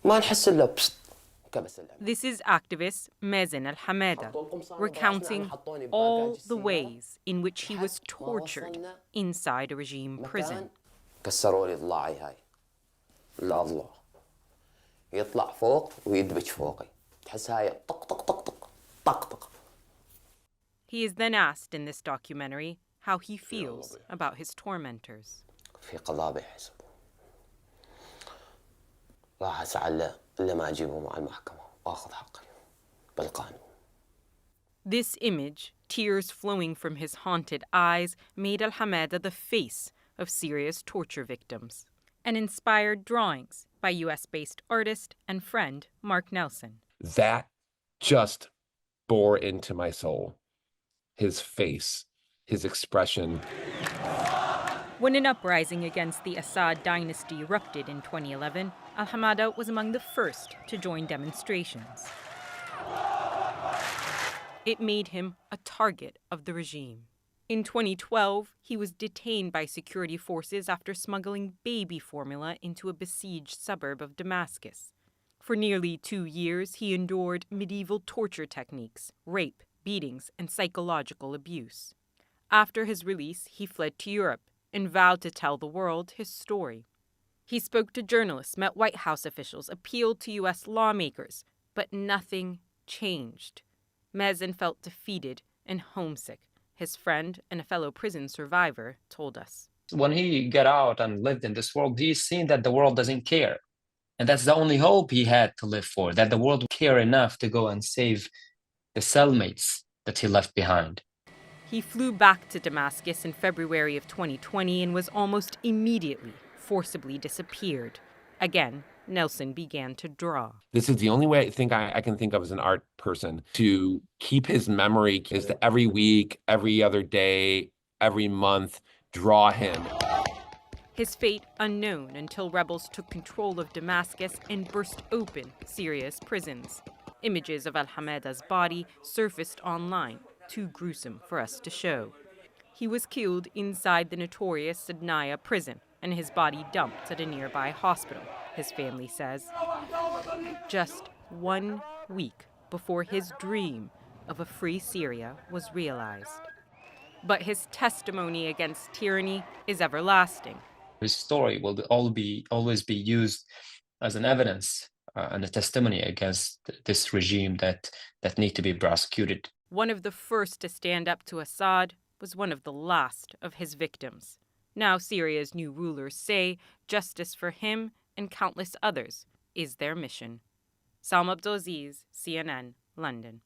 ما نحس إلا بسط كبس. This is activist Mازن الحمادة recounting all the ways in which he was tortured inside a regime prison. كسروا لي ضلاعي هاي الأضلاع، يطلع فوق ويدبج فوقي، تحس هاي طق طق طق طق طق طق. He is then asked in this documentary how he feels about his tormentors. في قضاء بيحسب، راح أسعى إلا ما أجيبه مع المحكمة وأخذ حقي بالقانون. This image, tears flowing from his haunted eyes, made الحمادة the face of Syria's torture victims, and inspired drawings by US-based artist and friend Mark Nelson. That just bore into my soul. His face, his expression. When an uprising against the Assad dynasty erupted in 2011, الحمادة was among the first to join demonstrations. It made him a target of the regime. In 2012, he was detained by security forces after smuggling baby formula into a besieged suburb of Damascus. For nearly 2 years, he endured medieval torture techniques, rape, beatings, and psychological abuse. After his release, he fled to Europe and vowed to tell the world his story. He spoke to journalists, met White House officials, appealed to US lawmakers, but nothing changed. Mازن felt defeated and homesick, his friend and a fellow prison survivor told us. When he got out and lived in this world, he's seen that the world doesn't care. And that's the only hope he had to live for, that the world would care enough to go and save the cellmates that he left behind. He flew back to Damascus in February of 2020 and was almost immediately forcibly disappeared. Again, Nelson began to draw. This is the only way I can think of as an art person to keep his memory is to every week, every other day, every month, draw him. His fate unknown until rebels took control of Damascus and burst open Syria's prisons. Images of Alhamada's body surfaced online, too gruesome for us to show. He was killed inside the notorious Sednaya prison and his body dumped at a nearby hospital, his family says. Just 1 week before his dream of a free Syria was realized. But his testimony against tyranny is everlasting. His story will always be used as an evidence and a testimony against this regime that need to be prosecuted. One of the first to stand up to Assad was one of the last of his victims. Now Syria's new rulers say justice for him and countless others is their mission. Salma Abdulaziz, CNN, London.